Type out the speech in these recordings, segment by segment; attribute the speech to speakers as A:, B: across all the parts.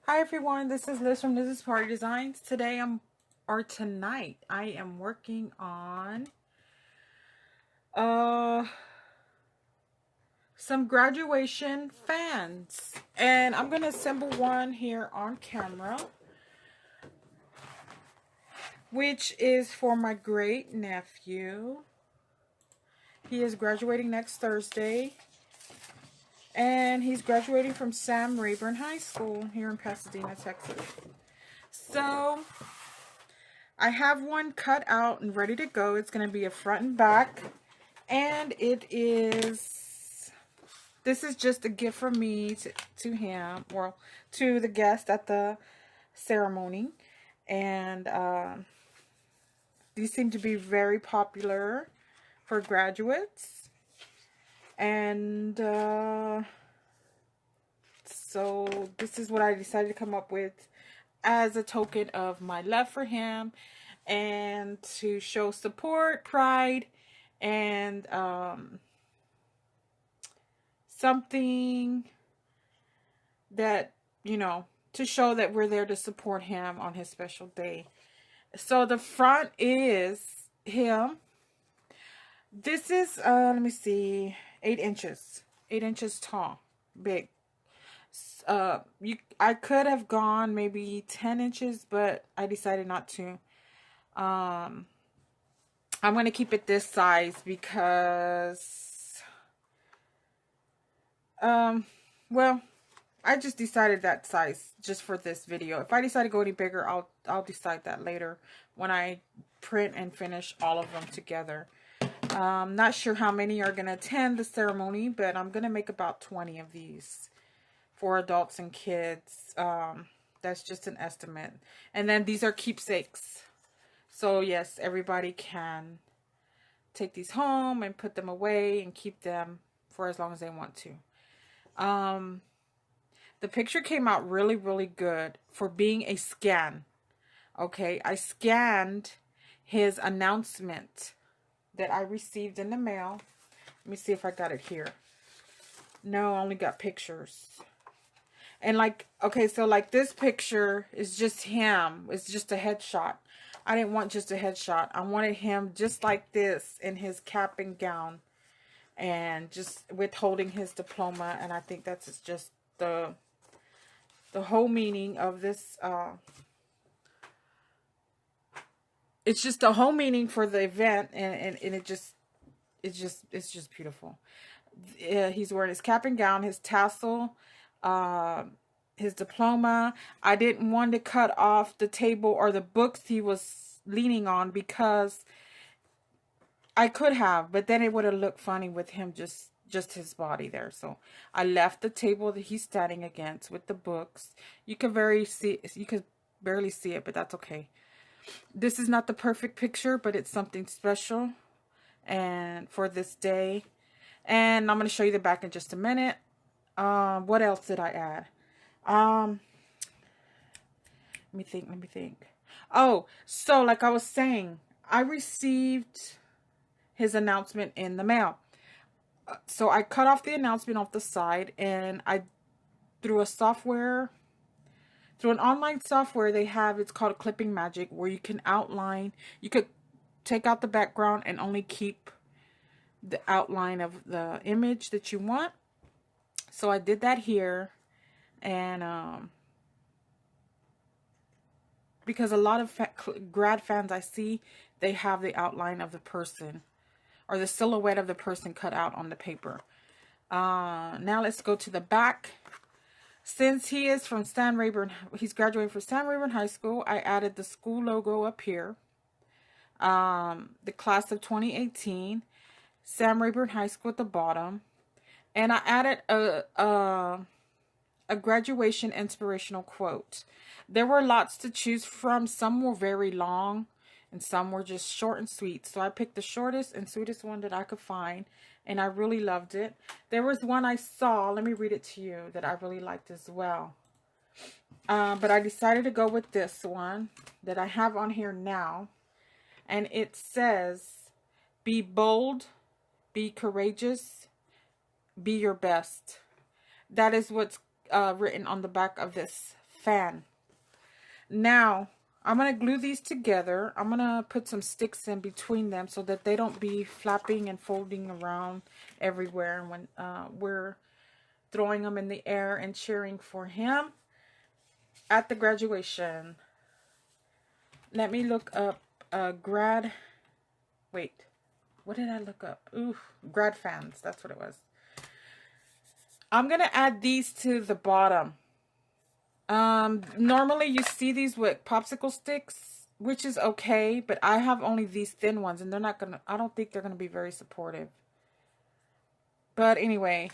A: Hi everyone, this is Liz from Liz's Party Designs. Tonight I am working on some graduation fans, and I'm gonna assemble one here on camera, which is for my great nephew. He is graduating next Thursday, and he's graduating from Sam Rayburn High School here in Pasadena, Texas. So I have one cut out and ready to go. It's going to be a front and back, and this is just a gift from me to him, or to the guest at the ceremony. And these seem to be very popular for graduates. And so this is what I decided to come up with as a token of my love for him, and to show support, pride, and something that, you know, to show that we're there to support him on his special day. So the front is him. This is, let me see, 8 inches. 8 inches tall. Big. I could have gone maybe 10 inches, but I decided not to. I'm going to keep it this size because, well, I just decided that size just for this video. If I decide to go any bigger, I'll decide that later when I print and finish all of them together. Not sure how many are going to attend the ceremony, but I'm going to make about 20 of these for adults and kids. That's just an estimate. And then these are keepsakes. So yes, everybody can take these home and put them away and keep them for as long as they want to. The picture came out really, really good for being a scan. Okay, I scanned his announcement that I received in the mail. Let me see if I got it here. No, I only got pictures. And like, okay, so like this picture is just him. It's just a headshot. I didn't want just a headshot. I wanted him just like this in his cap and gown, and just withholding his diploma. And I think that's just the whole meaning of this. It's just the whole meaning for the event, and it's just beautiful. He's wearing his cap and gown, his tassel, his diploma. I didn't want to cut off the table or the books he was leaning on, because I could have, but then it would have looked funny with him just his body there. So I left the table that he's standing against with the books. You could barely see it, but that's okay. This is not the perfect picture, but it's something special and for this day. And I'm going to show you the back in just a minute. What else did I add? Let me think. Oh, so like I was saying, I received his announcement in the mail. So I cut off the announcement off the side, and I, through an online software they have, it's called Clipping Magic, where you can outline, you could take out the background and only keep the outline of the image that you want. So I did that here, and because a lot of grad fans I see, they have the outline of the person, or the silhouette of the person cut out on the paper. Now let's go to the back. Since he is from he's graduating from Sam Rayburn High School, I added the school logo up here. The class of 2018, Sam Rayburn High School at the bottom. And I added a graduation inspirational quote. There were lots to choose from. Some were very long, and some were just short and sweet. So I picked the shortest and sweetest one that I could find, and I really loved it. There was one I saw, let me read it to you, that I really liked as well. But I decided to go with this one that I have on here now. And it says, be bold, be courageous, be your best. That is what's written on the back of this fan. Now, I'm going to glue these together. I'm going to put some sticks in between them so that they don't be flapping and folding around everywhere when we're throwing them in the air and cheering for him at the graduation. Let me look up Grad. Wait, what did I look up? Ooh, Grad fans. That's what it was. I'm going to add these to the bottom. Normally you see these with popsicle sticks, which is okay, but I have only these thin ones and they're not gonna, I don't think they're gonna be very supportive. But anyway,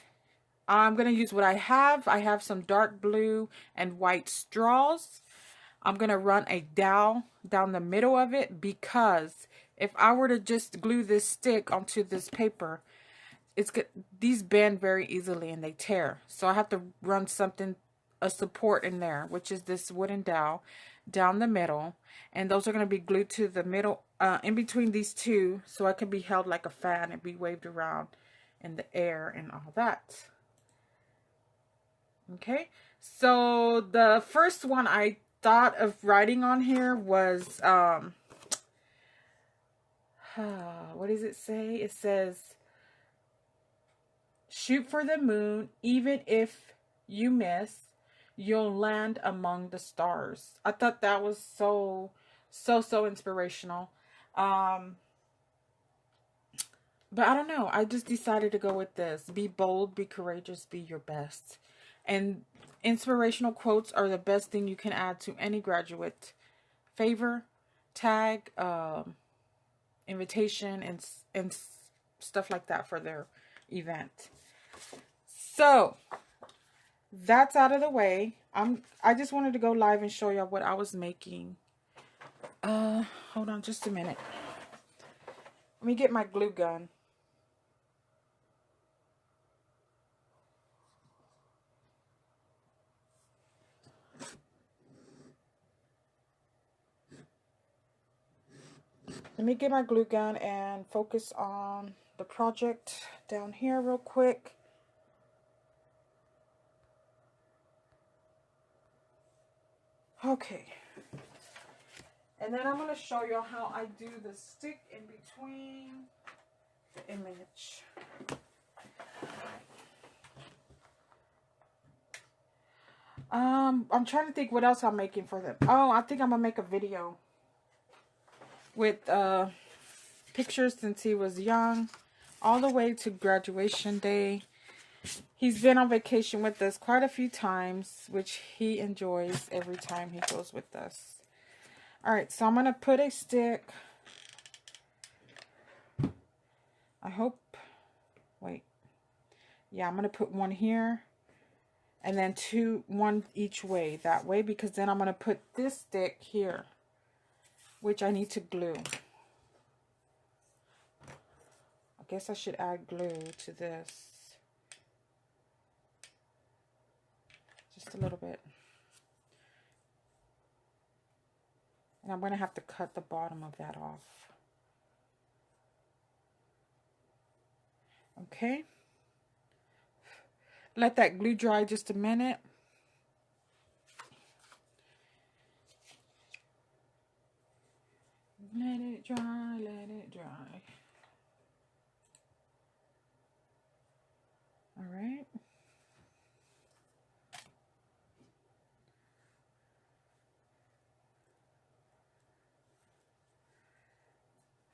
A: I'm gonna use what I have. I have some dark blue and white straws. I'm gonna run a dowel down the middle of it because if I were to just glue this stick onto this paper, these bend very easily and they tear. So I have to run a support in there, which is this wooden dowel down the middle, and those are going to be glued to the middle in between these two, so it can be held like a fan and be waved around in the air and all that. Okay, so the first one I thought of writing on here was what does it say? It says, shoot for the moon, even if you miss, you'll land among the stars. I thought that was so inspirational. But I don't know. I just decided to go with this. Be bold, be courageous, be your best. And inspirational quotes are the best thing you can add to any graduate favor, tag, invitation, and stuff like that for their event. So that's out of the way. I just wanted to go live and show y'all what I was making. Hold on just a minute. Let me get my glue gun. Let me get my glue gun and focus on the project down here real quick. Okay. And then I'm going to show you how I do the stick in between the image. I'm trying to think what else I'm making for them. Oh, I think I'm going to make a video with pictures since he was young all the way to graduation day. He's been on vacation with us quite a few times, which he enjoys every time he goes with us. Alright, so I'm going to put a stick. I hope, wait. Yeah, I'm going to put one here. And then one each way, that way. Because then I'm going to put this stick here, which I need to glue. I guess I should add glue to this. Just a little bit. And I'm going to have to cut the bottom of that off. Okay. Let that glue dry just a minute. Let it dry, let it dry. All right.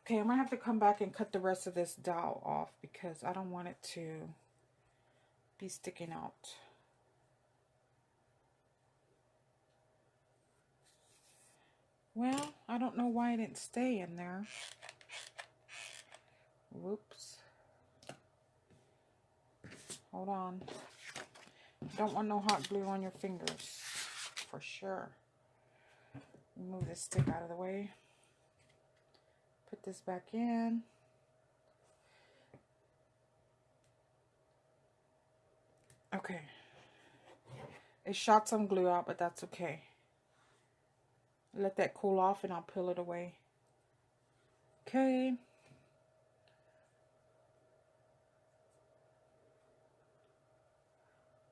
A: Okay, I'm going to have to come back and cut the rest of this dowel off because I don't want it to be sticking out. Well, I don't know why it didn't stay in there. Whoops. Hold on. Don't want no hot glue on your fingers, for sure. Move this stick out of the way. Put this back in. Okay. It shot some glue out, but that's okay. Let that cool off and I'll peel it away. Okay.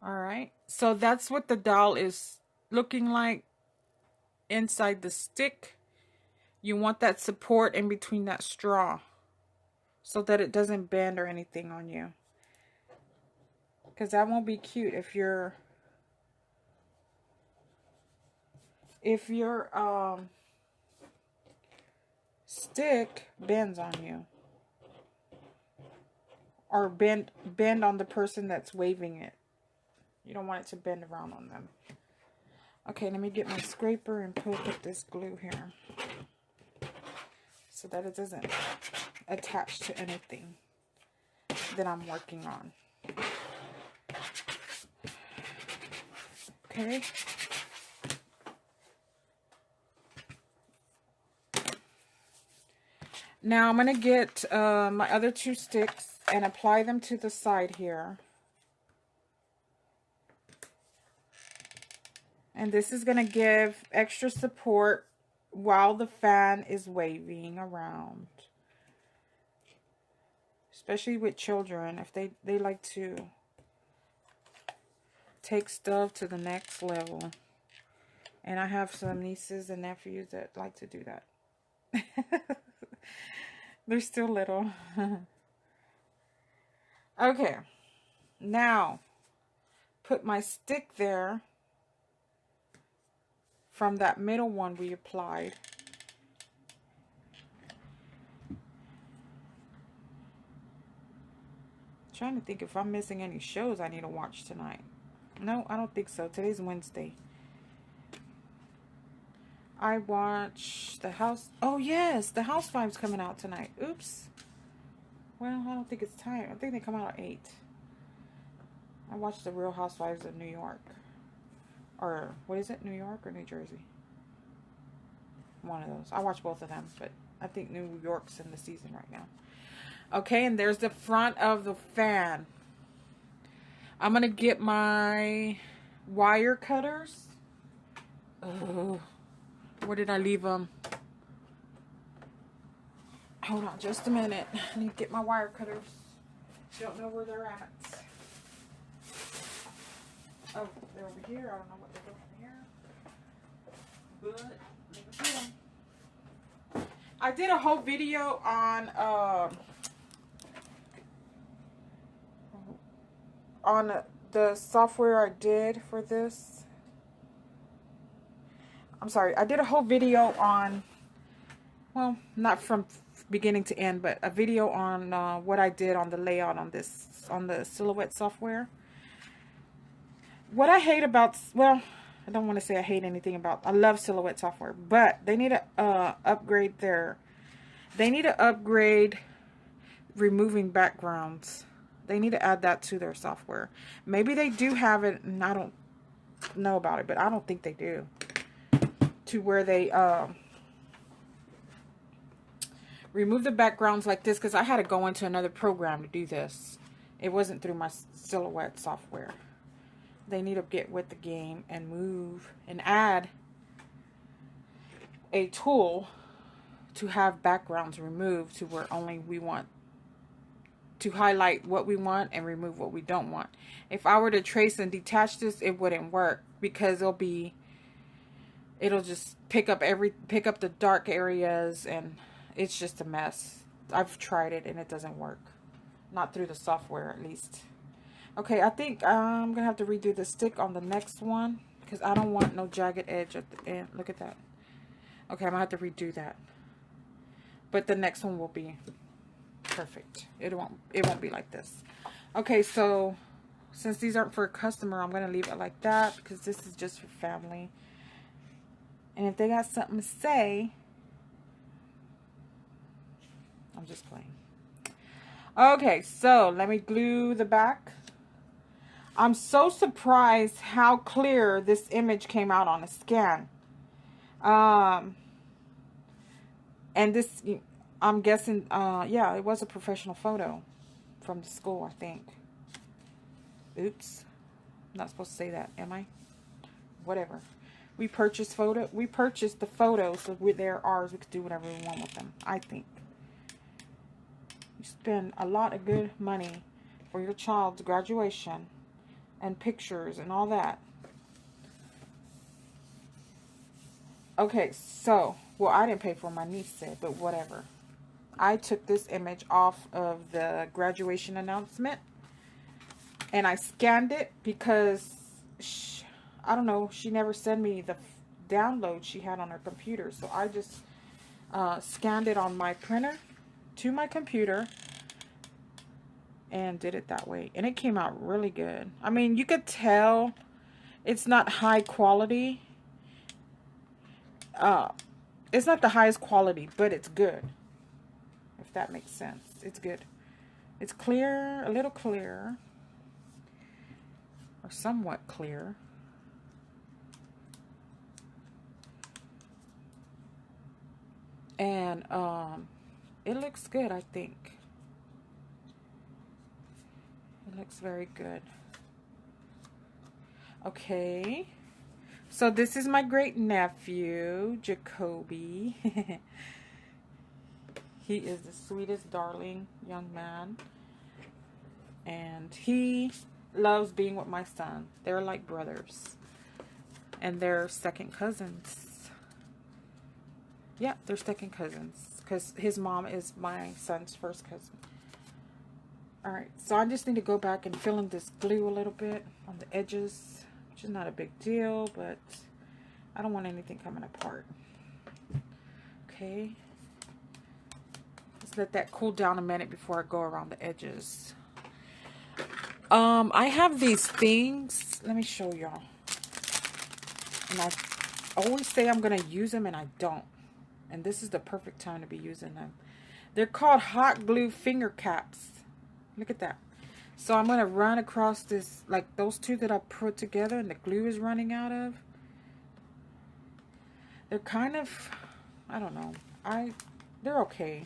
A: All right. So that's what the doll is looking like inside the stick. You want that support in between that straw so that it doesn't bend or anything on you. Because that won't be cute if your stick bends on you. Or bend on the person that's waving it. You don't want it to bend around on them. Okay, let me get my scraper and poke up this glue here so that it doesn't attach to anything that I'm working on. Okay. Now I'm going to get my other two sticks and apply them to the side here. And this is going to give extra support while the fan is waving around. Especially with children, if they like to take stuff to the next level. And I have some nieces and nephews that like to do that. They're still little. Okay. Now, put my stick there from that middle one we applied. Trying to think if I'm missing any shows I need to watch tonight. No, I don't think so. Today's Wednesday. I watch the house. Oh, yes. The Housewives coming out tonight. Oops. Well, I don't think it's time. I think they come out at 8. I watched the Real Housewives of New York. Or, what is it? New York or New Jersey? One of those. I watch both of them, but I think New York's in the season right now. Okay, and there's the front of the fan. I'm going to get my wire cutters. Oh, where did I leave them? Hold on just a minute. I need to get my wire cutters. Don't know where they're at. Oh, they're over here. I don't know what they're doing here. But, let me get them. I did a whole video on the software I did for this. I'm sorry, I did a whole video on, well, not from beginning to end, but a video on what I did on the layout on the Silhouette software. What I hate about, well, I don't want to say I hate anything about, I love Silhouette software, but they need to upgrade removing backgrounds. They need to add that to their software. Maybe they do have it, and I don't know about it, but I don't think they do. To where they remove the backgrounds like this, because I had to go into another program to do this. It wasn't through my Silhouette software. They need to get with the game and move and add a tool to have backgrounds removed to where only we want to highlight what we want and remove what we don't want. If I were to trace and detach this, it wouldn't work because it'll just pick up the dark areas, and it's just a mess. I've tried it and it doesn't work. Not through the software, at least. Okay, I think I'm gonna have to redo the stick on the next one because I don't want no jagged edge at the end. Look at that. Okay, I'm gonna have to redo that. But the next one will be perfect. It won't be like this. Okay, so since these aren't for a customer, I'm gonna leave it like that because this is just for family. And if they got something to say, I'm just playing. Okay, so let me glue the back. I'm so surprised how clear this image came out on a scan. And this, I'm guessing, yeah, it was a professional photo from the school, I think. Oops. I'm not supposed to say that, am I? Whatever. We purchased the photos, so they're ours. We could do whatever we want with them, I think. You spend a lot of good money for your child's graduation and pictures and all that. Okay, so, well, I didn't pay for it, my niece said, but whatever. I took this image off of the graduation announcement, and I scanned it because, I don't know, she never sent me the download she had on her computer. So I just scanned it on my printer to my computer and did it that way. And it came out really good. I mean, you could tell it's not high quality. It's not the highest quality, but it's good. If that makes sense. It's good. It's clear, a little clear. Or somewhat clear. And it looks good, I think. It looks very good. Okay. So this is my great nephew, Jacoby. He is the sweetest, darling young man. And he loves being with my son. They're like brothers. And they're second cousins. Yeah, they're second cousins. Because his mom is my son's first cousin. Alright, so I just need to go back and fill in this glue a little bit on the edges. Which is not a big deal, but I don't want anything coming apart. Okay. Let's let that cool down a minute before I go around the edges. I have these things. Let me show y'all. And I always say I'm going to use them, and I don't. And this is the perfect time to be using them. They're called hot glue finger caps. Look at that. So I'm going to run across this, like those two that I put together and the glue is running out of. They're kind of, I don't know. They're okay.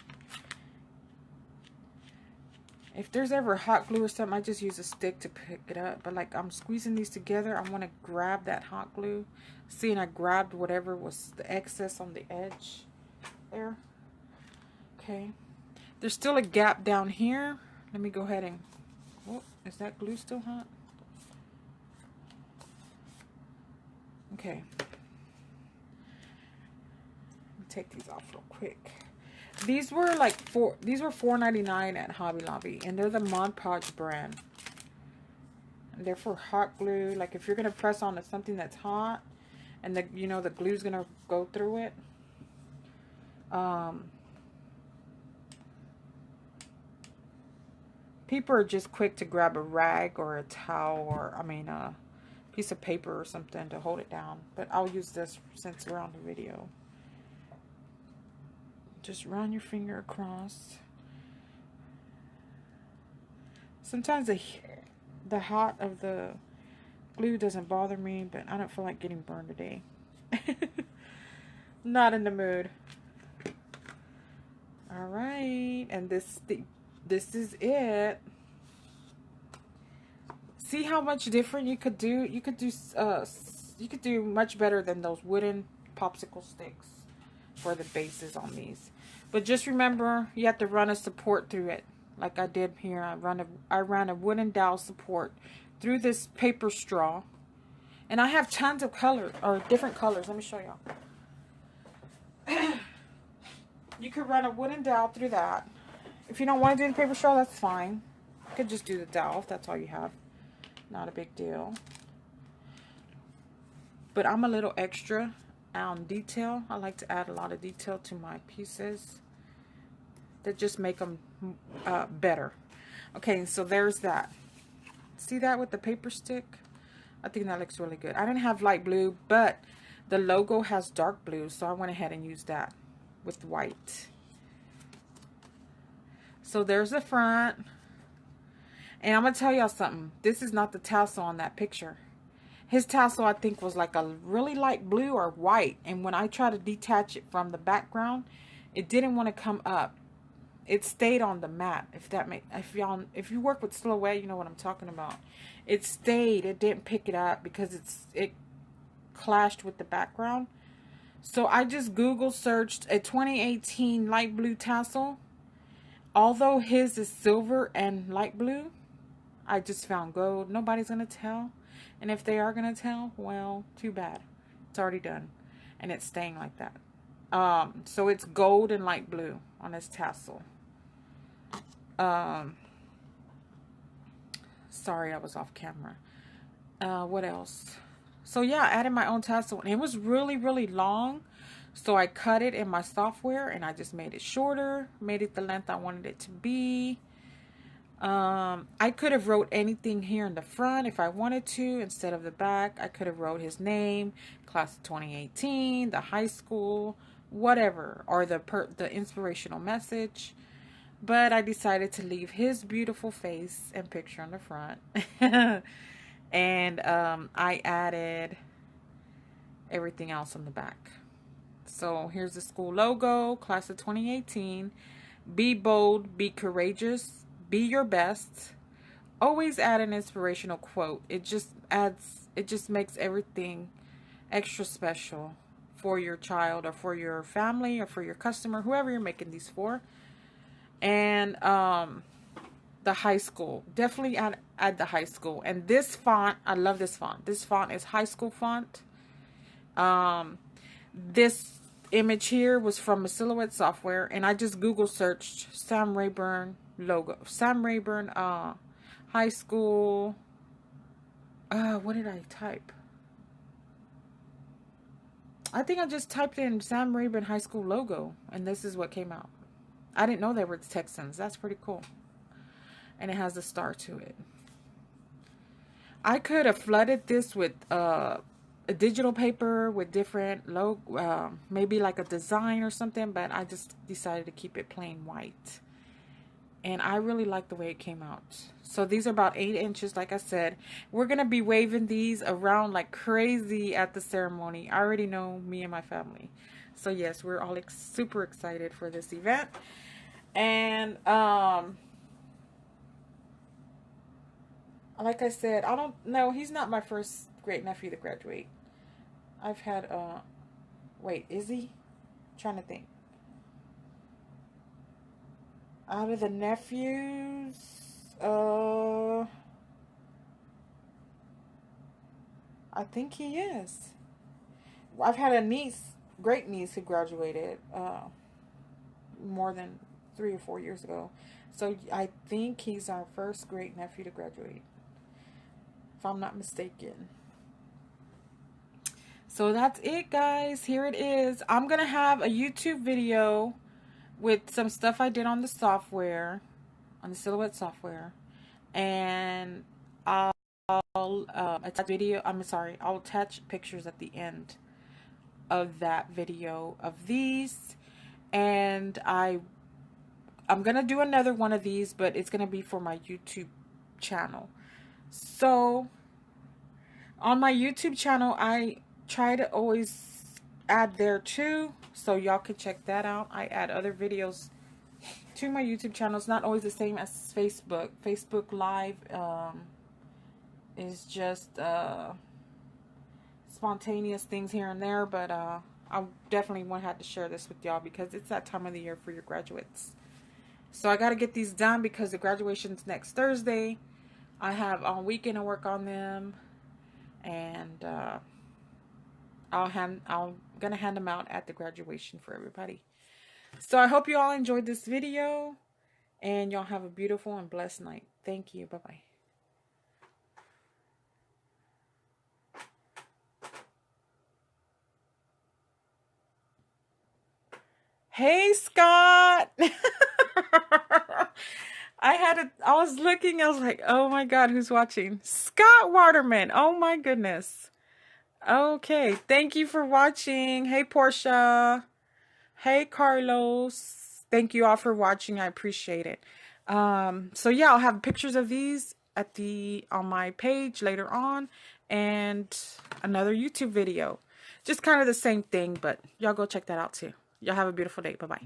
A: If there's ever hot glue or something, I just use a stick to pick it up. But like I'm squeezing these together, I want to grab that hot glue. See, and I grabbed whatever was the excess on the edge there. Okay. There's still a gap down here. Let me go ahead and, oh, is that glue still hot? Okay. Let me take these off real quick. These were like $4.99 at Hobby Lobby, and they're the Mod Podge brand. And they're for hot glue. Like if you're gonna press onto something that's hot, and the the glue's gonna go through it. People are just quick to grab a rag or a towel or a piece of paper or something to hold it down. But I'll use this since we're on the video. Just run your finger across. Sometimes the hot of the glue doesn't bother me, but I don't feel like getting burned today. Not in the mood. All right, and this is it. See how much different you could do? You could do much better than those wooden popsicle sticks for the bases on these. But just remember, you have to run a support through it, like I did here. I ran a wooden dowel support through this paper straw, and I have tons of color or different colors. Let me show y'all. You could run a wooden dowel through that. If you don't want to do the paper straw, that's fine. You could just do the dowel if that's all you have. Not a big deal. But I'm a little extra on detail. I like to add a lot of detail to my pieces that just make them better. Okay, so there's that. See that with the paper stick? I think that looks really good. I didn't have light blue, but the logo has dark blue, so I went ahead and used that with white. So there's the front. And I'm going to tell y'all something. This is not the tassel on that picture. His tassel, I think, was like a really light blue or white. And when I tried to detach it from the background, it didn't want to come up. It stayed on the mat. If you work with silhouette, you know what I'm talking about. It stayed. It didn't pick it up because it clashed with the background. So I just Google searched a 2018 light blue tassel. Although his is silver and light blue, I just found gold. Nobody's going to tell. And if they are going to tell, well, too bad. It's already done. And it's staying like that. So it's gold and light blue on his tassel. Sorry, I was off camera. What else? So yeah, I added my own tassel. And it was really, really long. So I cut it in my software and I just made it shorter. Made it the length I wanted it to be. I could have wrote anything here in the front if I wanted to instead of the back. I could have wrote his name, class of 2018, the high school, whatever, or the inspirational message. But I decided to leave his beautiful face and picture on the front. And I added everything else on the back. So here's the school logo, class of 2018. Be bold, be courageous, be your best. Always add an inspirational quote. It just makes everything extra special for your child or for your family or for your customer, whoever you're making these for. And the high school, definitely add the high school. And this font, I love this font. This font is high school font. This image here was from a Silhouette software, and I just Google searched Sam Rayburn logo, Sam Rayburn high school. What did I type? I think I just typed in Sam Rayburn high school logo, and this is what came out. I didn't know they were Texans. That's pretty cool. And it has a star to it. I could have flooded this with a digital paper with different logo, maybe like a design or something, but I just decided to keep it plain white. And I really like the way it came out. So these are about 8 inches, like I said. We're going to be waving these around like crazy at the ceremony. I already know, me and my family. So yes, we're all super excited for this event. And like I said, I don't know. He's not my first great nephew to graduate. I've had, wait, is he? I'm trying to think. Out of the nephews, I think he is. I've had a niece, great niece, who graduated more than 3 or 4 years ago. So I think he's our first great nephew to graduate, if I'm not mistaken. So that's it, guys. Here it is. I'm going to have a YouTube video with some stuff I did on the software, on the Silhouette software. And I'll attach video. I'll attach pictures at the end of that video of these. And I'm going to do another one of these, but it's going to be for my YouTube channel. So on my YouTube channel, I try to always add there too, so y'all can check that out. I add other videos to my YouTube channel. It's not always the same as Facebook. Facebook Live is just spontaneous things here and there, but I definitely have to share this with y'all because it's that time of the year for your graduates. So I got to get these done because the graduation's next Thursday. I have all weekend to work on them, and I'm gonna hand them out at the graduation for everybody. So I hope you all enjoyed this video, and y'all have a beautiful and blessed night. Thank you. Bye-bye. Hey, Scott. I was looking, I was like, oh my God, who's watching? Scott Waterman. Oh my goodness. Okay, thank you for watching. Hey, Portia. Hey, Carlos. Thank you all for watching. I appreciate it. So yeah, I'll have pictures of these on my page later on, and another YouTube video. Just kind of the same thing, but y'all go check that out too. Y'all have a beautiful day. Bye-bye.